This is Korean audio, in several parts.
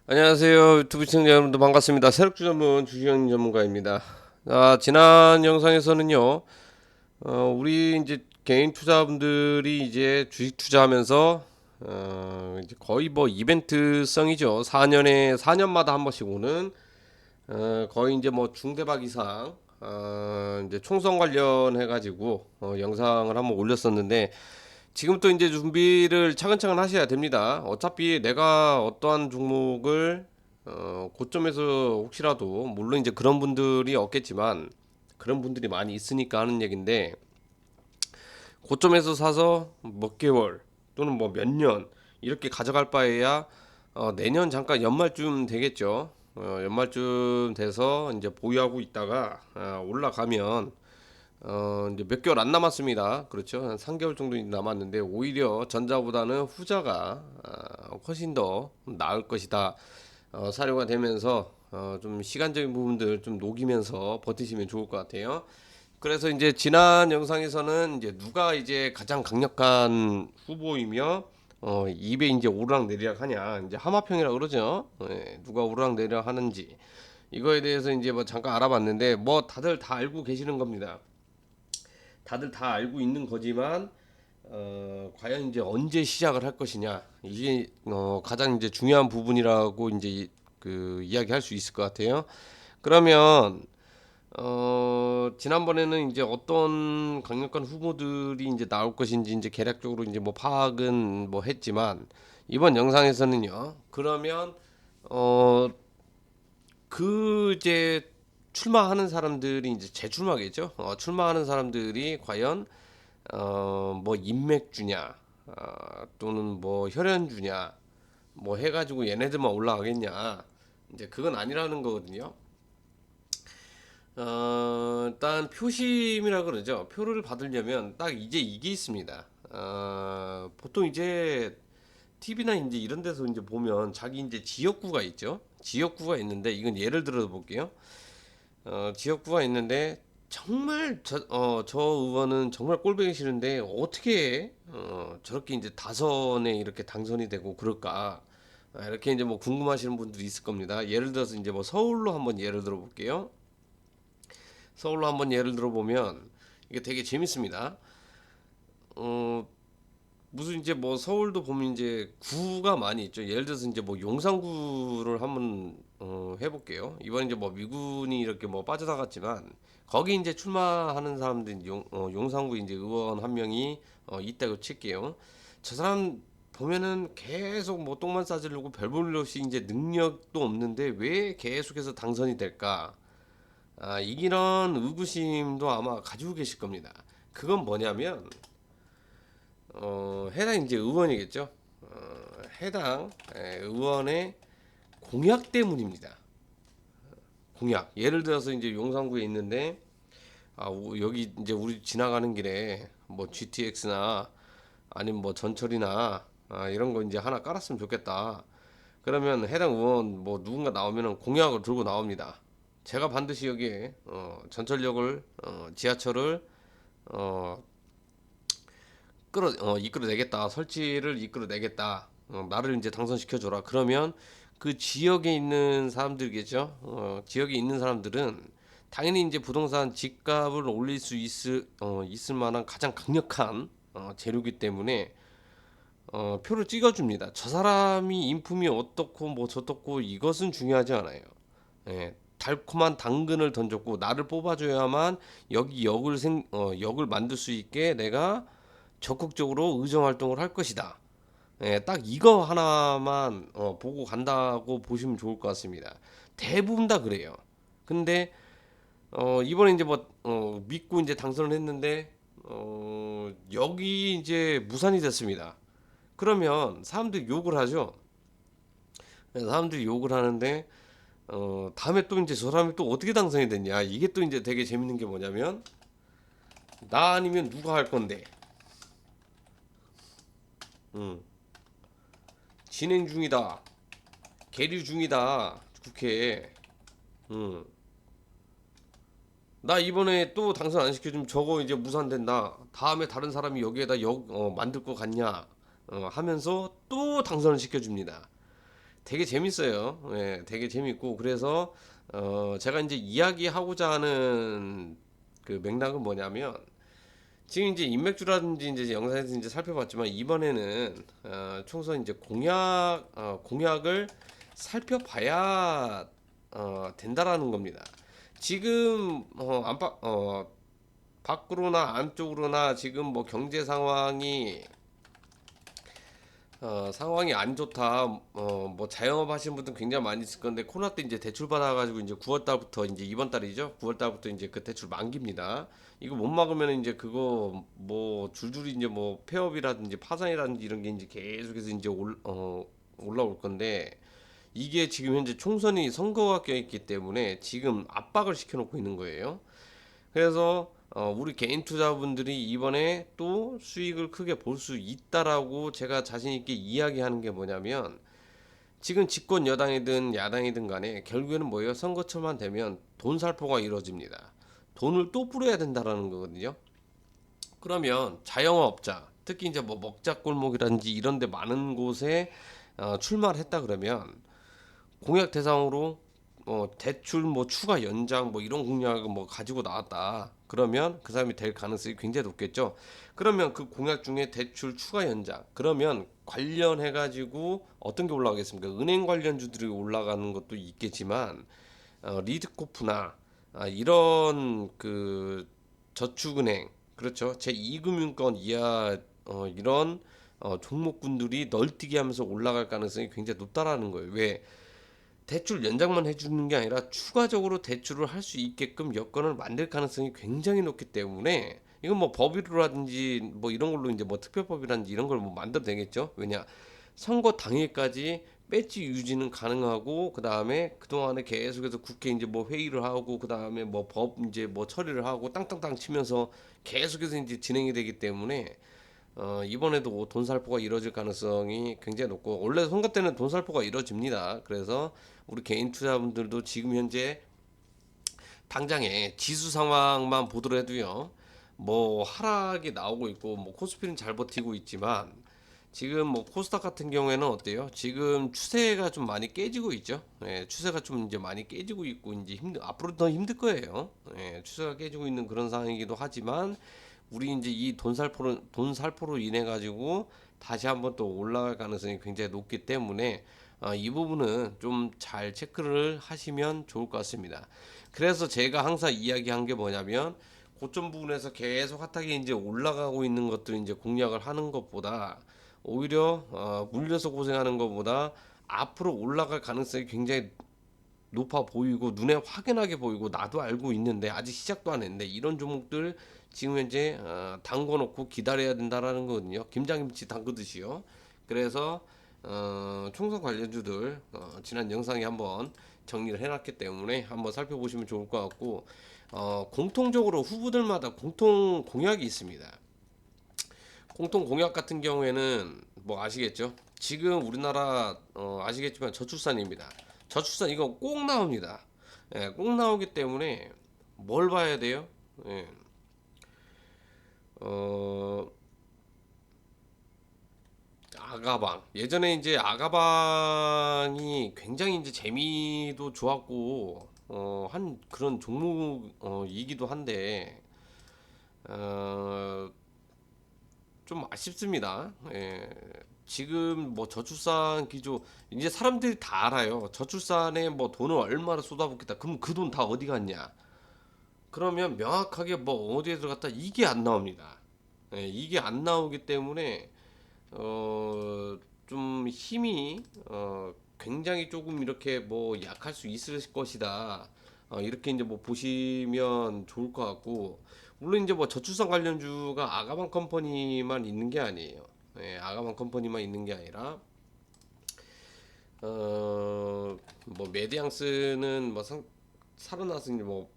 안녕하세요. 유튜브 시청자 여러분들 반갑습니다. 세력주 전문 주식 전문가입니다. 지난 영상에서는요, 우리 이제 개인 투자분들이 이제 주식 투자하면서, 이제 거의 뭐 이벤트성이죠. 4년마다 한 번씩 오는, 거의 이제 뭐 중대박 이상, 이제 총선 관련해가지고, 영상을 한번 올렸었는데, 지금 또 이제 준비를 차근차근 하셔야 됩니다. 어차피 내가 어떠한 종목을 고점에서 혹시라도 물론 이제 그런 분들이 없겠지만 그런 분들이 많이 있으니까 하는 얘긴데 고점에서 사서 몇 개월 또는 뭐 몇 년 이렇게 가져갈 바에야 내년 잠깐 연말쯤 되겠죠. 연말쯤 돼서 이제 보유하고 있다가 올라가면 이제 몇 개월 안 남았습니다. 그렇죠. 한 3개월 정도 남았는데 오히려 전자보다는 후자가 훨씬 더 나을 것이다. 사료가 되면서 좀 시간적인 부분들 좀 녹이면서 버티시면 좋을 것 같아요. 그래서 이제 지난 영상에서는 이제 누가 이제 가장 강력한 후보이며 입에 이제 오르락 내리락 하냐 이제 하마평이라 그러죠. 누가 오르락 내리락 하는지 이거에 대해서 이제 뭐 잠깐 알아봤는데 뭐 다들 다 알고 계시는 겁니다. 다들 다 알고 있는 거지만 과연 이제 언제 시작을 할 것이냐 이게 가장 이제 중요한 부분이라고 이제 그 이야기할 수 있을 것 같아요. 그러면 지난번에는 이제 어떤 강력한 후보들이 이제 나올 것인지 이제 개략적으로 이제 뭐 파악은 뭐 했지만 이번 영상에서는요. 그러면 어 그 이제 출마하는 사람들이 이제 재출마겠죠. 출마하는 사람들이 과연 뭐 인맥주냐 또는 뭐 혈연주냐 뭐 해가지고 얘네들만 올라가겠냐 이제 그건 아니라는 거거든요. 일단 표심이라 그러죠. 표를 받으려면 딱 이제 이게 있습니다. 보통 이제 TV나 이제 이런 데서 이제 보면 자기 이제 지역구가 있죠. 지역구가 있는데 이건 예를 들어 볼게요. 지역구가 있는데 정말 저 의원은 정말 꼴보기 싫은데 어떻게 저렇게 이제 다선에 이렇게 당선이 되고 그럴까? 이렇게 이제 뭐 궁금하시는 분들이 있을 겁니다. 예를 들어서 이제 뭐 서울로 한번 예를 들어 볼게요. 서울로 한번 예를 들어 보면 이게 되게 재밌습니다. 어, 무슨 이제 뭐 서울도 보면 이제 구가 많이 있죠. 예를 들어서 이제 뭐 용산구를 한번 해볼게요. 이번 이제 뭐 미군이 이렇게 뭐 빠져나갔지만 거기 이제 출마하는 사람들 용산구 이제 의원 한 명이 있다고 칠게요. 저 사람 보면은 계속 뭐 똥만 싸지려고 별 볼 일 없이 이제 능력도 없는데 왜 계속해서 당선이 될까? 이런 의구심도 아마 가지고 계실 겁니다. 그건 뭐냐면 해당 이제 의원이겠죠. 해당 의원의 공약 때문입니다. 공약. 예를 들어서 이제 용산구에 있는데 여기 이제 우리 지나가는 길에 뭐 GTX나 아니면 뭐 전철이나 이런 거 이제 하나 깔았으면 좋겠다. 그러면 해당 의원 뭐 누군가 나오면은 공약을 들고 나옵니다. 제가 반드시 여기에 전철역을 지하철을 어, 이끌어내겠다. 설치를 이끌어내겠다. 나를 이제 당선시켜줘라. 그러면 그 지역에 있는 사람들이겠죠. 지역에 있는 사람들은 당연히 이제 부동산 집값을 올릴 수 있을 만한 가장 강력한 재료기 때문에 표를 찍어줍니다. 저 사람이 인품이 어떻고 뭐 저떻고 이것은 중요하지 않아요. 달콤한 당근을 던졌고 나를 뽑아줘야만 여기 역을 만들 수 있게 내가 적극적으로 의정 활동을 할 것이다. 딱 이거 하나만 보고 간다고 보시면 좋을 것 같습니다. 대부분 다 그래요. 근데 이번에 이제 뭐 믿고 이제 당선을 했는데 여기 이제 무산이 됐습니다. 그러면 사람들이 욕을 하죠. 사람들이 욕을 하는데 다음에 또 이제 저 사람이 또 어떻게 당선이 됐냐 이게 또 이제 되게 재밌는 게 뭐냐면 나 아니면 누가 할 건데 음, 진행 중이다 계류 중이다 국회에 음, 나 이번에 또 당선 안 시켜주면 저거 이제 무산된다 다음에 다른 사람이 여기에다 만들 것 같냐 하면서 또 당선을 시켜줍니다 되게 재밌어요. 예, 되게 재밌고 그래서 제가 이제 이야기하고자 하는 그 맥락은 뭐냐면 지금 이제 인맥주라든지 이제 영상에서 이제 살펴봤지만 이번에는 총선 이제 공약을 살펴봐야 된다라는 겁니다. 지금 밖으로나 안쪽으로나 지금 뭐 경제 상황이 안 좋다. 뭐 자영업 하시는 분들 굉장히 많이 있을 건데 코로나 때 이제 대출 받아가지고 이제 9월 달부터 이제 이번 달이죠. 9월 달부터 이제 그 대출 만기입니다. 이거 못 막으면 이제 그거 뭐 줄줄이 이제 뭐 폐업이라든지 파산이라든지 이런 게 이제 계속해서 이제 올라올 건데 이게 지금 현재 총선이 선거가 껴있기 때문에 지금 압박을 시켜놓고 있는 거예요. 그래서 우리 개인 투자분들이 이번에 또 수익을 크게 볼 수 있다라고 제가 자신 있게 이야기하는 게 뭐냐면 지금 집권 여당이든 야당이든 간에 결국에는 뭐예요? 선거철만 되면 돈 살포가 이루어집니다. 돈을 또 뿌려야 된다라는 거거든요. 그러면 자영업자, 특히 이제 뭐 먹자골목이라든지 이런 데 많은 곳에 출마를 했다 그러면 공약 대상으로 대출 뭐 추가 연장 뭐 이런 공약을 뭐 가지고 나왔다. 그러면 그 사람이 될 가능성이 굉장히 높겠죠. 그러면 그 공약 중에 대출 추가 연장. 그러면 관련해 가지고 어떤 게 올라가겠습니까? 은행 관련주들이 올라가는 것도 있겠지만 리드코프나 이런 그 저축은행 그렇죠. 제2금융권 이하 이런 종목군들이 널뛰기 하면서 올라갈 가능성이 굉장히 높다라는 거예요. 왜? 대출 연장만 해주는 게 아니라 추가적으로 대출을 할 수 있게끔 여건을 만들 가능성이 굉장히 높기 때문에 이건 뭐 법이라든지 뭐 이런 걸로 이제 뭐 특별법이라든지 이런 걸 뭐 만들어도 되겠죠. 왜냐 선거 당일까지 배지 유지는 가능하고 그 다음에 그 동안에 계속해서 국회 이제 뭐 회의를 하고 그 다음에 뭐 법 이제 뭐 처리를 하고 땅땅땅 치면서 계속해서 이제 진행이 되기 때문에 이번에도 돈 살포가 이루어질 가능성이 굉장히 높고 원래 선거 때는 돈 살포가 이루어집니다. 그래서 우리 개인 투자분들도 지금 현재 당장에 지수 상황만 보더라도요. 뭐 하락이 나오고 있고 뭐 코스피는 잘 버티고 있지만 지금 뭐 코스닥 같은 경우에는 어때요? 지금 추세가 좀 많이 깨지고 있죠. 예, 추세가 좀 이제 많이 깨지고 있고 이제 앞으로 더 힘들 거예요. 예, 추세가 깨지고 있는 그런 상황이기도 하지만 우리 이제 이 돈 살포로 인해 가지고 다시 한번 또 올라갈 가능성이 굉장히 높기 때문에 이 부분은 좀 잘 체크를 하시면 좋을 것 같습니다. 그래서 제가 항상 이야기한 게 뭐냐면 고점 부분에서 계속 핫하게 이제 올라가고 있는 것들 이제 공략을 하는 것보다 오히려 물려서 고생하는 것보다 앞으로 올라갈 가능성이 굉장히 높아 보이고 눈에 확연하게 보이고 나도 알고 있는데 아직 시작도 안 했는데 이런 종목들 지금 현재 담궈 놓고 기다려야 된다라는 거거든요. 김장김치 담그듯이요. 그래서 총선 관련주들 지난 영상에 한번 정리를 해놨기 때문에 한번 살펴보시면 좋을 것 같고 공통적으로 후보들마다 공통 공약이 있습니다. 공통 공약 같은 경우에는 뭐 아시겠죠? 지금 우리나라 아시겠지만 저출산입니다. 저출산 이거 꼭 나옵니다. 예, 꼭 나오기 때문에 뭘 봐야 돼요? 예, 어, 아가방. 예전에 이제 아가방이 굉장히 이제 재미도 좋았고 한 그런 종목이기도 한데 어, 좀 아쉽습니다. 예. 지금 뭐 저출산 기조 이제 사람들이 다 알아요. 저출산에 뭐 돈을 얼마나 쏟아붓겠다. 그럼 그 돈 다 어디 갔냐? 그러면 명확하게 뭐 어디에 들어갔다 이게 안 나옵니다. 예, 이게 안 나오기 때문에 좀 힘이 굉장히 조금 이렇게 뭐 약할 수 있을 것이다. 이렇게 이제 뭐 보시면 좋을 것 같고 물론 이제 뭐 저출산 관련주가 아가방 컴퍼니만 있는 게 아니에요. 예, 아가방 컴퍼니만 있는 게 아니라 뭐 메디앙스는 뭐 살아났으니 뭐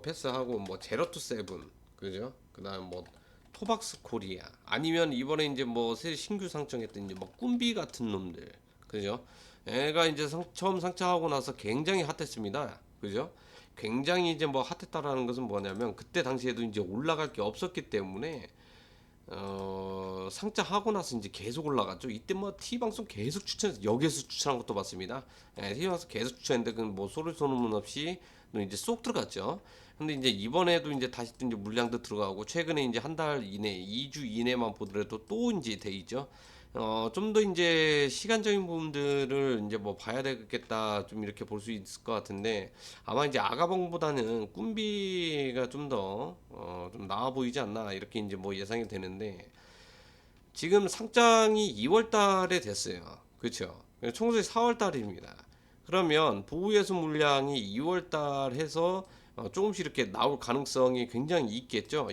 패스하고 뭐 제로투 세븐 그죠? 그다음 뭐 토박스 코리아 아니면 이번에 이제 뭐 새 신규 상장했던 이제 뭐 꿈비 같은 놈들 그죠? 애가 이제 처음 상장하고 나서 굉장히 핫했습니다. 그죠? 굉장히 이제 뭐 핫했다라는 것은 뭐냐면 그때 당시에도 이제 올라갈 게 없었기 때문에 상장하고 나서 이제 계속 올라갔죠. 이때 뭐 T 방송 계속 추천해서 여기에서 추천한 것도 봤습니다. 예, T 방송 계속 추천했는데 그 뭐 소리 소문 없이 또 이제 쏙 들어갔죠. 근데 이제 이번에도 이제 다시 또 이제 물량도 들어가고 최근에 이제 한 달 이내, 2주 이내만 보더라도 또 이제 돼 있죠. 좀 더 이제 시간적인 부분들을 이제 뭐 봐야 되겠다 좀 이렇게 볼 수 있을 것 같은데 아마 이제 아가봉보다는 꿈비가 좀 더 좀 나아 보이지 않나 이렇게 이제 뭐 예상이 되는데 지금 상장이 2월 달에 됐어요. 그렇죠? 총수이 4월 달입니다. 그러면 보호예수 물량이 2월 달 해서 조금씩 이렇게 나올 가능성이 굉장히 있겠죠.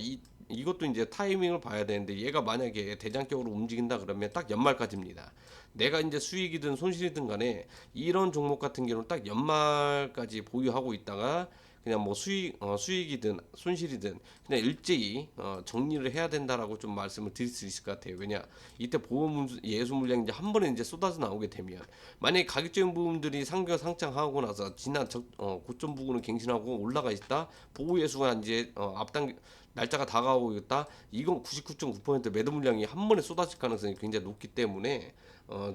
이것도 이제 타이밍을 봐야 되는데 얘가 만약에 대장격으로 움직인다 그러면 딱 연말까지입니다. 내가 이제 수익이든 손실이든 간에 이런 종목 같은 경우는 딱 연말까지 보유하고 있다가 그냥 뭐 수익이든 손실이든 그냥 일제히 정리를 해야 된다라고 좀 말씀을 드릴 수 있을 것 같아요. 왜냐 이때 보험 예수 물량이 이제 한 번에 이제 쏟아져 나오게 되면 만약에 가격적인 부분들이 상장하고 나서 지난 고점 부근을 갱신하고 올라가 있다 보호 예수가 이제 앞당 날짜가 다가오고 있다 이건 99.9% 매도 물량이 한 번에 쏟아질 가능성이 굉장히 높기 때문에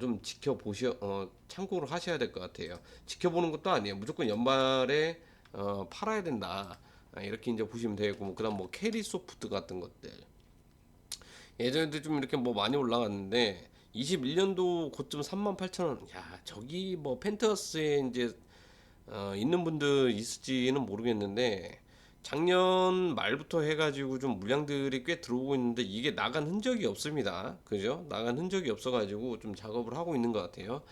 좀 참고를 하셔야 될 것 같아요. 지켜보는 것도 아니에요. 무조건 연말에 팔아야 된다. 이렇게 이제 보시면 되고 뭐 그다음 뭐 캐리 소프트 같은 것들 예전에도 좀 이렇게 뭐 많이 올라갔는데 21년도 고점 38,000원. 야, 저기 뭐 펜트하우스에 이제 있는 분들 있을지는 모르겠는데 작년 말부터 해가지고 좀 물량들이 꽤 들어오고 있는데 이게 나간 흔적이 없습니다. 그죠? 나간 흔적이 없어가지고 좀 작업을 하고 있는 것 같아요.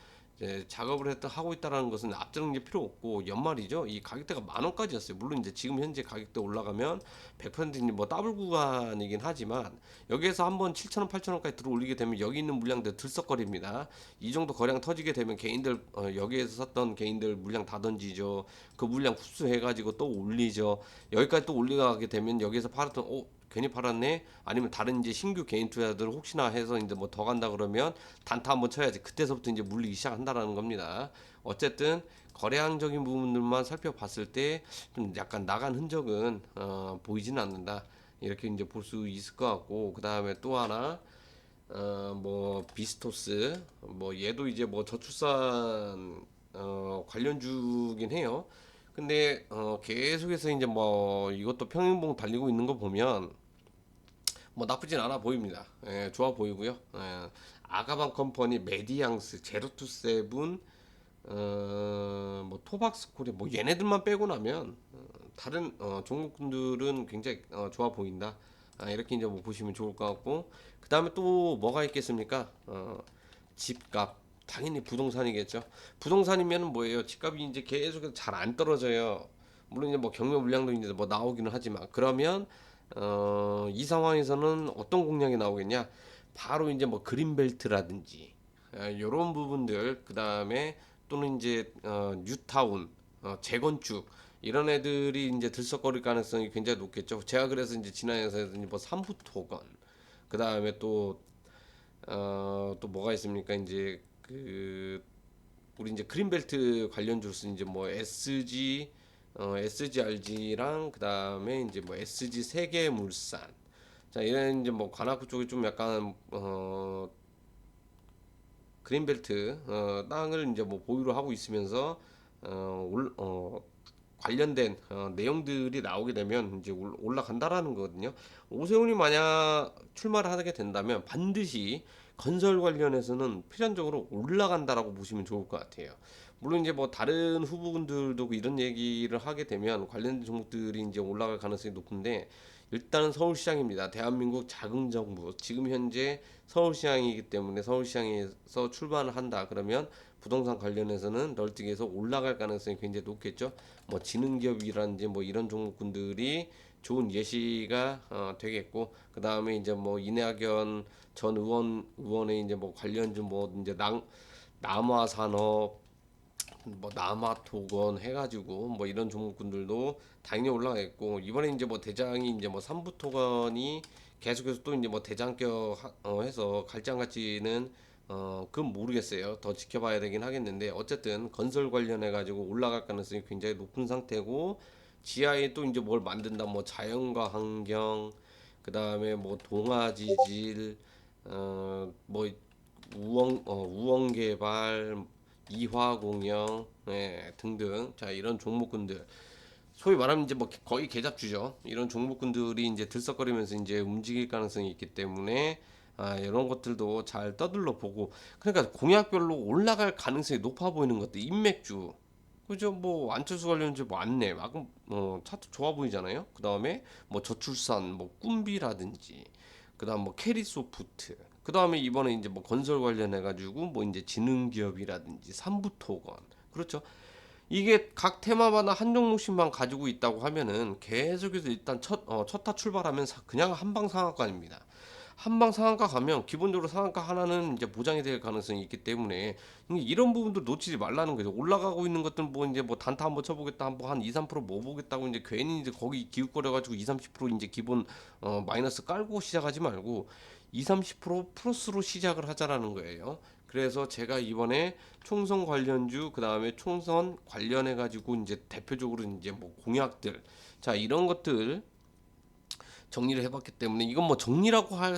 이제 작업을 하고 있다라는 것은 앞서는 게 필요 없고 연말이죠. 이 가격대가 10,000원까지였어요. 물론 이제 지금 현재 가격대 올라가면 100% 뭐 더블 구간이긴 하지만 여기에서 한번 7,000원, 8,000원까지 들어 올리게 되면 여기 있는 물량들 들썩거립니다. 이 정도 거량 터지게 되면 개인들 여기에서 샀던 개인들 물량 다 던지죠. 그 물량 흡수해가지고 또 올리죠. 여기까지 또 올라가게 되면 여기서 팔았던 괜히 팔았네 아니면 다른 이제 신규 개인 투자들 혹시나 해서 이제 뭐 더 간다 그러면 단타 한번 쳐야지 그때서부터 이제 물리기 시작한다라는 겁니다. 어쨌든 거래량적인 부분들만 살펴봤을 때 좀 약간 나간 흔적은 보이지는 않는다 이렇게 이제 볼 수 있을 것 같고 그 다음에 또 하나 뭐 비스토스 뭐 얘도 이제 뭐 저출산 관련주긴 해요. 근데 계속해서 이제 뭐 이것도 평행봉 달리고 있는 거 보면 뭐 나쁘진 않아 보입니다. 예, 좋아 보이고요. 예, 아가방 컴퍼니, 메디앙스, 제로투세븐, 뭐 토박스코리, 뭐 얘네들만 빼고 나면 다른 종목들은 굉장히 좋아 보인다. 이렇게 이제 뭐 보시면 좋을 것 같고 그 다음에 또 뭐가 있겠습니까? 집값. 당연히 부동산이겠죠. 부동산이면 뭐예요? 집값이 이제 계속해서 잘 안 떨어져요. 물론 이제 뭐 경매 물량도 이제 뭐 나오기는 하지만 그러면 이 상황에서는 어떤 공략이 나오겠냐? 바로 이제 뭐 그린벨트라든지 이런 부분들 그 다음에 또는 이제 뉴타운 재건축 이런 애들이 이제 들썩거릴 가능성이 굉장히 높겠죠. 제가 그래서 이제 지난 영상에서 뭐 삼부토건 그 다음에 또 뭐가 있습니까? 이제 그 우리 이제 그린벨트 관련주로서 이제 뭐 SGRG랑 그다음에 이제 뭐 SG 세계물산 자 이런 이제 뭐 관악구 쪽이 좀 약간 그린벨트 땅을 이제 뭐 보유를 하고 있으면서 관련된 내용들이 나오게 되면 이제 올라간다라는 거거든요. 오세훈이 만약 출마를 하게 된다면 반드시 건설 관련해서는 필연적으로 올라간다라고 보시면 좋을 것 같아요. 물론 이제 뭐 다른 후보군들도 이런 얘기를 하게 되면 관련 종목들이 이제 올라갈 가능성이 높은데 일단은 서울시장입니다. 대한민국 자금 정부 지금 현재 서울시장이기 때문에 서울시장에서 출마를 한다 그러면 부동산 관련해서는 널뛰기에서 올라갈 가능성이 굉장히 높겠죠. 뭐 지능기업이라든지 뭐 이런 종목군들이 좋은 예시가 되겠고 그 다음에 이제 뭐 이낙연 전 의원의 이제 뭐 관련주 뭐 이제 남화산업 뭐 남아토건 해가지고 뭐 이런 종목군들도 당연히 올라가겠고 이번에 이제 뭐 대장이 이제 뭐 삼부토건이 계속해서 또 이제 뭐 대장격 해서 갈지 안 갈지는 그건 모르겠어요. 더 지켜봐야 되긴 하겠는데 어쨌든 건설 관련해 가지고 올라갈 가능성이 굉장히 높은 상태고 지하에 또 이제 뭘 만든다 뭐 자연과 환경 그 다음에 뭐 동아지질, 뭐 우원개발, 이화공영, 예, 등등. 자, 이런 종목군들. 소위 말하면 이제 뭐 거의 개잡주죠. 이런 종목군들이 이제 들썩거리면서 이제 움직일 가능성이 있기 때문에 이런 것들도 잘 떠들러 보고, 그러니까 공약별로 올라갈 가능성이 높아 보이는 것들, 인맥주. 그죠? 뭐 안철수 관련주 많네. 막 차트 좋아 보이잖아요. 그 다음에 뭐 저출산, 뭐 꿈비라든지, 그 다음 뭐 캐리소프트. 그 다음에 이번에 이제 뭐 건설 관련해 가지고 뭐 이제 지능기업이라든지 삼부토건. 그렇죠? 이게 각 테마마다 한 종목씩만 가지고 있다고 하면은 계속해서 일단 첫타 출발하면 그냥 한방 상한가입니다. 한방 상한가 가면 기본적으로 상한가 하나는 이제 보장이 될 가능성이 있기 때문에 이런 부분도 놓치지 말라는 거죠. 올라가고 있는 것들은 뭐 이제 뭐 단타 한번 쳐보겠다, 한번 한 2, 3% 모으겠다고 이제 괜히 이제 거기 기웃거려가지고 2, 30% 이제 기본 마이너스 깔고 시작하지 말고 2, 30% 플러스로 시작을 하자라는 거예요. 그래서 제가 이번에 총선 관련주, 그 다음에 총선 관련해 가지고 이제 대표적으로 이제 뭐 공약들, 자 이런 것들 정리를 해봤기 때문에 이건 뭐 정리라고 할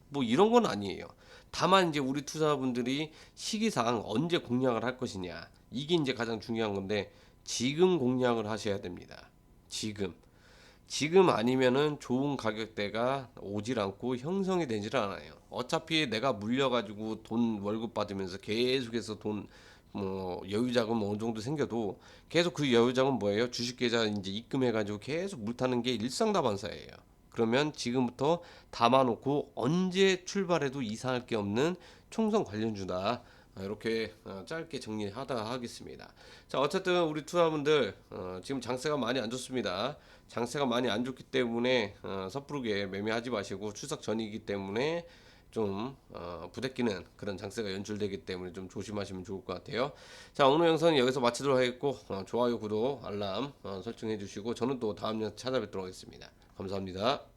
뭐 이런 건 아니에요. 다만 이제 우리 투자분들이 시기상 언제 공략을 할 것이냐, 이게 이제 가장 중요한 건데 지금 공략을 하셔야 됩니다. 지금 아니면은 좋은 가격대가 오질 않고 형성이 되질 않아요. 어차피 내가 물려가지고 돈 월급 받으면서 계속해서 돈 뭐 여유자금 어느 정도 생겨도 계속 그 여유자금 뭐예요? 주식계좌 이제 입금해가지고 계속 물타는 게 일상다반사예요. 그러면 지금부터 담아놓고 언제 출발해도 이상할 게 없는 총선 관련주다. 이렇게 짧게 정리하다 하겠습니다. 자, 어쨌든 우리 투자분들 지금 장세가 많이 안 좋습니다. 장세가 많이 안 좋기 때문에 섣부르게 매매하지 마시고 추석 전이기 때문에 좀 부대끼는 그런 장세가 연출되기 때문에 좀 조심하시면 좋을 것 같아요. 자, 오늘 영상은 여기서 마치도록 하겠고 좋아요, 구독, 알람 설정해 주시고 저는 또 다음 영상 찾아뵙도록 하겠습니다. 감사합니다.